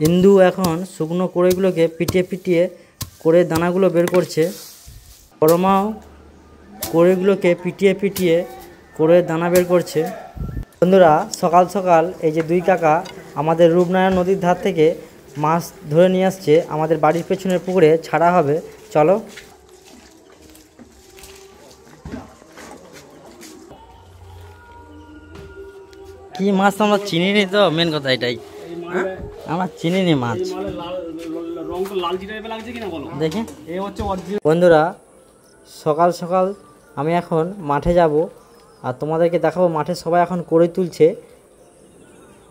ইন্দু এখন শুকনো কড়ইগুলোকে পিটিয়ে পিটিয়ে করে দানাগুলো বের করছে। বড় মাও কড়ইগুলোকে পিটিয়ে পিটিয়ে করে দানা বের করছে। বন্ধুরা, সকাল সকাল এই যে দুই কাকা আমাদের রূপনারায়ণ নদীর ধার থেকে মাছ ধরে নিয়ে আসছে। আমাদের বাড়ির পেছনের পুকুরে ছাড়া হবে, চলো। কি মাছ আমরা চিনিনি তো, মেন কথা এটাই, আমরা চিনিনি মাছ। দেখি বন্ধুরা, সকাল সকাল আমি এখন মাঠে যাব আর তোমাদেরকে দেখাবো মাঠে সবাই এখন কড়ই তুলছে,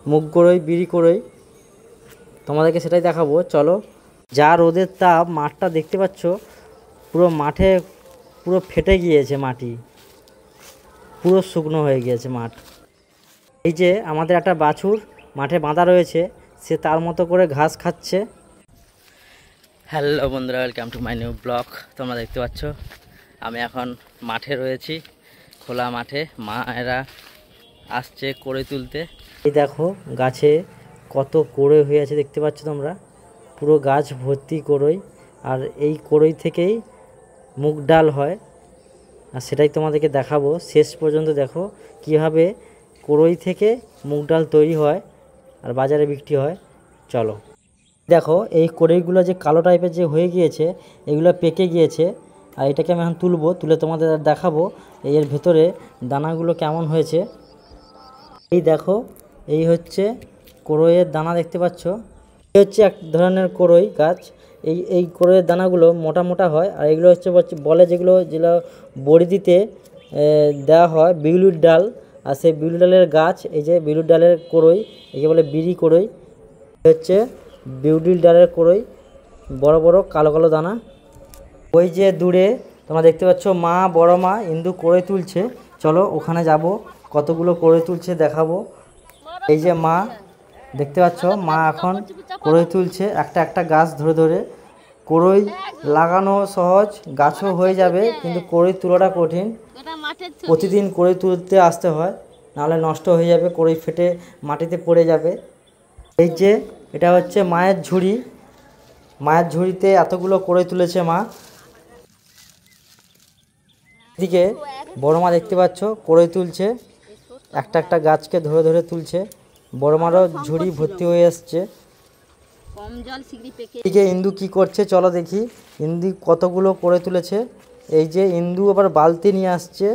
মুগ কড়ই, বিড়ি কড়ই, তোমাদেরকে সেটাই দেখাবো, চলো। যা রোদের তাপ, মাঠটা দেখতে পাচ্ছ পুরো মাঠে পুরো ফেটে গিয়েছে, মাটি পুরো শুকনো হয়ে গিয়েছে মাঠ। এই যে আমাদের একটা বাছুর মাঠে বাঁধা রয়েছে, সে তার মতো করে ঘাস খাচ্ছে। হ্যালো বন্ধুরা, welcome to my new blog. তোমরা দেখতে পাচ্ছ আমি এখন মাঠে রয়েছি, খোলা মাঠে। মায়েরা আসছে কড়ই তুলতে। এই দেখো গাছে কত কড়ই হয়ে আছে, দেখতে পাচ্ছ তোমরা, পুরো গাছ ভর্তি কড়ই। আর এই কড়ই থেকেই মুগ ডাল হয়, আর সেটাই তোমাদেরকে দেখাবো। শেষ পর্যন্ত দেখো কীভাবে কড়ই থেকে মুগ ডাল তৈরি হয় আর বাজারে বিক্রি হয়, চলো। দেখো এই কড়ইগুলো যে কালো টাইপের যে হয়ে গিয়েছে, এগুলো পেকে গিয়েছে। আর এটাকে আমি এখন তুলবো, তুলে তোমাদের দেখাবো এর ভেতরে দানাগুলো কেমন হয়েছে। এই দেখো, এই হচ্ছে কড়ইয়ের দানা, দেখতে পাচ্ছ। এই হচ্ছে এক ধরনের কড়ই গাছ। এই কড়ইয়ের দানাগুলো মোটা মোটা হয়, আর এগুলো হচ্ছে বলে যেগুলো বড়ি দিতে দেওয়া হয় বিউলির ডাল। আর সেই বিউলি ডালের গাছ, এই যে বিউলির ডালের কড়ই, একে বলে বিড়ি কড়ই। হচ্ছে বিউলির ডালের কড়ই, বড় বড় কালো কালো দানা। ওই যে দূরে তোমরা দেখতে পাচ্ছ মা, বড় মা ইন্দু কড়ই তুলছে, চলো ওখানে যাব, কতগুলো কড়ই তুলছে দেখাবো। এই যে মা, দেখতে পাচ্ছ মা এখন কড়ই তুলছে একটা একটা গাছ ধরে ধরে। কড়ই লাগানো সহজ, গাছও হয়ে যাবে, কিন্তু কড়ই তোলাটা কঠিন। প্রতিদিন কড়ই তুলতে আসতে হয়, নাহলে নষ্ট হয়ে যাবে, কড়ই ফেটে মাটিতে পড়ে যাবে। এই যে এটা হচ্ছে মায়ের ঝুড়ি, মায়ের ঝুড়িতে এতগুলো কড়ই তুলেছে মা। এদিকে বড় মা দেখতে পাচ্ছ কড়ই তুলছে, একটা একটা গাছকে ধরে ধরে তুলছে। বড় মারও ঝুড়ি ভর্তি হয়ে আসছে। এদিকে ইন্দু কি করছে চলো দেখি, ইন্দু কতগুলো কড়ই তুলেছে। এই যে ইন্দু আবার বালতি নিয়ে আসছে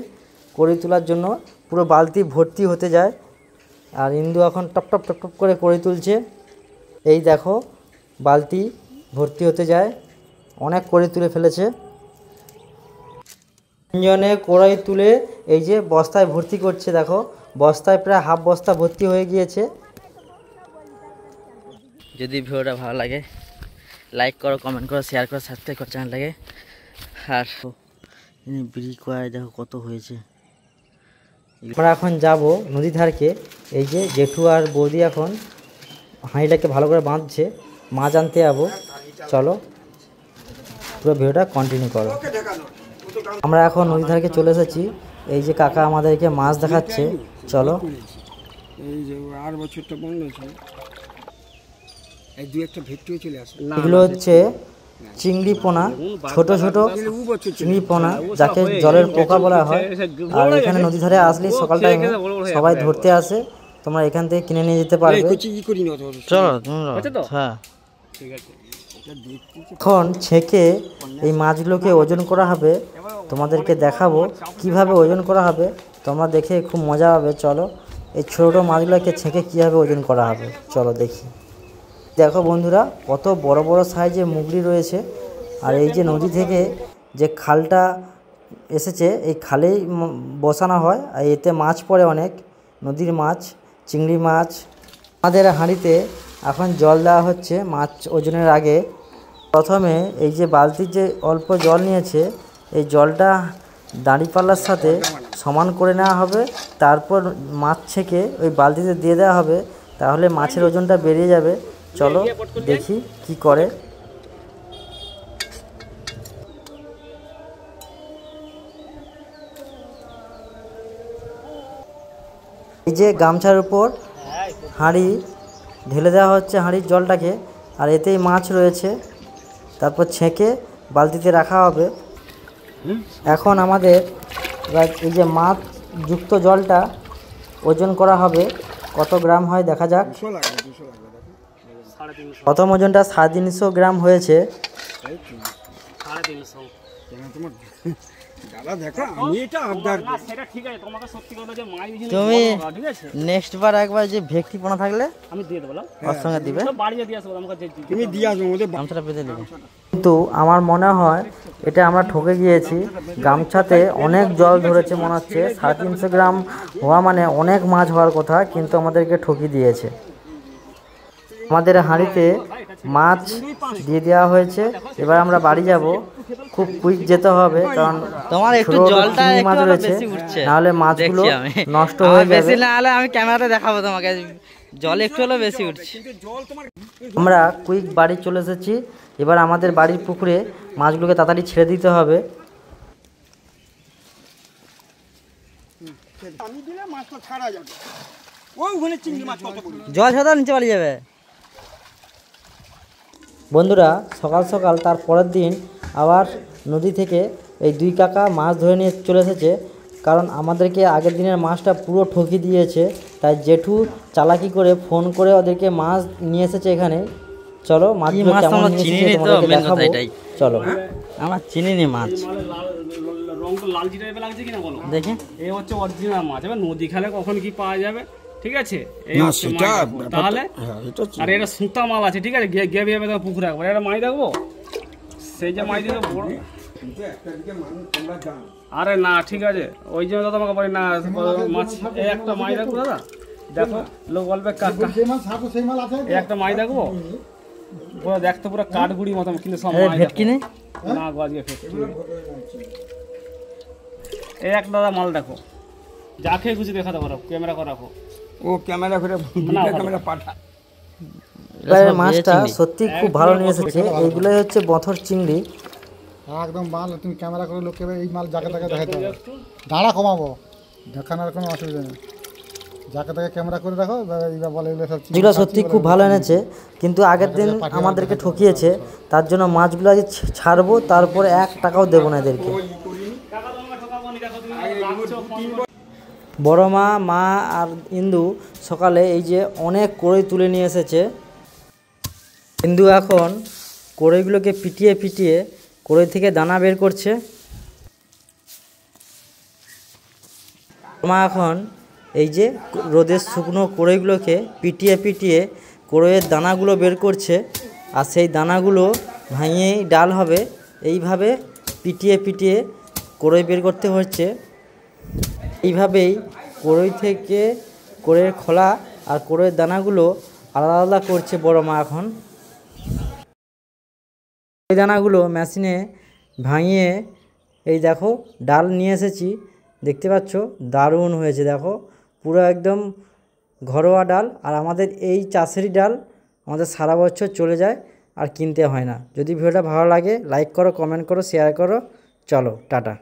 কড়ই তোলার জন্য, পুরো বালতি ভর্তি হতে যায়। আর ইন্দু এখন টপ টপ টপ টপ করে কড়ই তুলছে। এই দেখো বালতি ভর্তি হতে যায়, অনেক কড়ই তুলে ফেলেছে। তিনজনে কড়াই তুলে এই যে বস্তায় ভর্তি করছে, দেখো বস্তায় প্রায় হাফ বস্তা ভর্তি হয়ে গিয়েছে। যদি ভিডিওটা ভালো লাগে লাইক করো, কমেন্ট করো, শেয়ার করো, সাবস্ক্রাইব করো চ্যানেলটাকে। আর বিড়ি কড়াই দেখো কত হয়েছে। আমরা এখন যাব নদী ধারকে। এই যে জেঠু আর বৌদি এখন হাঁড়িটাকে ভালো করে বাঁধছে, মাছ আনতে যাবো, চলো পুরো ভিডিওটা কন্টিনিউ করো। আমরা এখন নদী ধারকে চলে এসেছি। এই যে কাকা আমাদেরকে মাছ দেখাচ্ছে, চলো। এই যে 8 বছরটা বন্ধ ছিল, এই দুই একটা ভেটকিও চলে আসে। এগুলো হচ্ছে চিংড়ি পোনা, ছোট ছোট চিংড়ি পোনা, যাকে জলের পোকা বলা হয়। আর এখানে নদী ধারে আসলে সকাল টাইমে সবাই ধরতে আসে, তোমরা এখান থেকে কিনে নিয়ে যেতে পারবে। চলো হ্যাঁ। এখন ছেঁকে এই মাছগুলোকে ওজন করা হবে, তোমাদেরকে দেখাবো কিভাবে ওজন করা হবে, তোমরা দেখে খুব মজা হবে। চলো এই ছোট মাছগুলোকে ছেঁকে কীভাবে ওজন করা হবে চলো দেখি। দেখো বন্ধুরা, কত বড় বড় সাইজের মুগরি রয়েছে। আর এই যে নদী থেকে যে খালটা এসেছে, এই খালেই বসানো হয়, আর এতে মাছ পড়ে অনেক, নদীর মাছ, চিংড়ি মাছ। আমাদের হাঁড়িতে এখন জল দেওয়া হচ্ছে মাছ ওজনের আগে। প্রথমে এই যে বালতির যে অল্প জল নিয়েছে, এই জলটা দাঁড়িপাল্লার সাথে সমান করে নেওয়া হবে, তারপর মাছ ছেঁকে ওই বালতিতে দিয়ে দেওয়া হবে, তাহলে মাছের ওজনটা বেরিয়ে যাবে। চলো দেখি কি করে। এই যে গামছার উপর হাঁড়ি ঢেলে দেওয়া হচ্ছে হাঁড়ির জলটাকে, আর এতেই মাছ রয়েছে। তারপর ছেঁকে বালতিতে রাখা হবে। এখন আমাদের এবার এই যে মাছ যুক্ত জলটা ওজন করা হবে, কত গ্রাম হয় দেখা যাক। 200 লাগবে 200 লাগবে দেখো। প্রথম ওজনটা 350 গ্রাম হয়েছে। কেন তোমার দাদা দেখো আমি এটা আবদার না সেটা ঠিক আছে, তোমাকে সত্যি কথা যে মাছ বেশি তুমি ঠিক আছে নেক্সট বার একবার যে ভেটকি পোনা থাকলে আমি দিয়ে দেবো ওর সঙ্গে দিবে, সব বাড়িতে দিয়ে আসবো আমাকে তুমি দিয়ে আসবে মধ্যে গামছাটা পেতে নেবে। কিন্তু আমার মনে হয় এটা আমরা ঠকে গিয়েছি। গামছাতে অনেক জল ধরেছে মনে হচ্ছে। 350 গ্রাম হওয়া মানে অনেক মাছ হওয়ার কথা, কিন্তু আমাদেরকে ঠকিয়ে দিয়েছে। আমাদের হাঁড়িতে মাছ দিয়ে দেওয়া হয়েছে। এবার আমরা বাড়ি যাব। খুব কুইক যেতে হবে, কারণ তোমার একটু জলটা মাছ রয়েছে, নাহলে মাছগুলো নষ্ট হয়ে যাবে। বেশি না হলে আমি ক্যামেরাতে দেখাবো তোমাকে, জল একটু হলেও বেশি উঠছে। আমরা কুইক বাড়ি চলে এসেছি। এবার আমাদের বাড়ির পুকুরে মাছগুলোকে তাড়াতাড়ি ছেড়ে দিতে হবে। আমি দিলে মাছটা ছাড়া যাবে। ওখানে চিংড়ি মাছ কত করে? জল ছাড়া নিচে বাড়ি যাবে। বন্ধুরা, সকাল সকাল তার পরের দিন আবার নদী থেকে এই দুই কাকা মাছ ধরে নিয়ে চলে এসেছে। কারণ আমাদেরকে আগের দিনের মাছটা পুরো ঠকিয়ে দিয়েছে, তাই জেঠু চালাকি করে ফোন করে ওদেরকে মাছ নিয়ে এসেছে এখানে। চলো মাছগুলো কেমন নিয়ে এসেছে তোমাদেরকে দেখাবো। চলো, আমরা চিনি নি মাছ। রংটা লাল জিরা লাগছে কিনা বলো দেখি। এই হচ্ছে অরিজিনাল মাছ। এবার নদী খালে কখন কি পাওয়া যাবে, ঠিক আছে? এই না হচ্ছে সেটা মাছ দেখো। তাহলে এটা আর এটা সুতা মাল আছে, ঠিক আছে? গেবে যাবে তোমার পুকুরে একবার। এটা মাছ দেখবো, সেই যে মাছ দিকে বড়। কিন্তু একটা দিকে মানুষ তোমরা জানো। আরে না ঠিক আছে, ওই জন্য তো তোমাকে বলি না মাছ। এই একটা মাছ দেখবো দাদা, দেখো লোক বলবে কাকা এই একটা মাছ দেখবো, পুরো দেখতে পুরো কাঠগুড়ি মতো, কিন্তু সব মাছ ভেটকি নেই না গো, আজকে ভেটকি। এই একটা দাদা মাল দেখো, যাকে খুশি দেখাতে পারো, ক্যামেরা করে রাখো। ও ক্যামেরা করে ক্যামেরা পাঠা। এবারে মাছটা সত্যি খুব ভালো নিয়ে এসেছে। এইগুলোই হচ্ছে বথর চিংড়ি। একদম মাল তুমি ক্যামেরা করে লোককে এই মাল যাকে তাকে দেখাতে হবে। দাঁড়া কমাবো, দেখানোর কোনো অসুবিধা নেই। যাকে তাকে ক্যামেরা করে রাখো। এবার বলে এগুলো সব যেগুলো সত্যি খুব ভালো এনেছে, কিন্তু আগের দিন আমাদেরকে ঠকিয়েছে। তার জন্য মাছগুলো আজ ছাড়বো, তারপরে 1 টাকাও দেবো না এদেরকে। বড় মা আর ইন্দু সকালে এই যে অনেক কড়ই তুলে নিয়ে এসেছে। ইন্দু এখন কড়ইগুলোকে পিটিয়ে পিটিয়ে কড়ই থেকে দানা বের করছে। মা এখন এই যে রোদের শুকনো কড়ইগুলোকে পিটিয়ে পিটিয়ে কড়ইয়ের দানাগুলো বের করছে, আর সেই দানাগুলো ভাঙিয়েই ডাল হবে। এইভাবে পিটিয়ে পিটিয়ে কড়ই বের করতে হচ্ছে। এইভাবেই কড়ই থেকে কড়ইয়ের খোলা আর কড়ইয়ের দানাগুলো আলাদা আলাদা করছে বড় মা এখন। এই দানাগুলো মেশিনে ভাঙিয়ে এই দেখো ডাল নিয়ে এসেছি, দেখতে পাচ্ছ দারুণ হয়েছে। দেখো পুরো একদম ঘরোয়া ডাল, আর আমাদের এই চাষেরই ডাল আমাদের সারা বছর চলে যায় আর কিনতে হয় না। যদি ভিডিওটা ভালো লাগে লাইক করো, কমেন্ট করো, শেয়ার করো। চলো টাটা।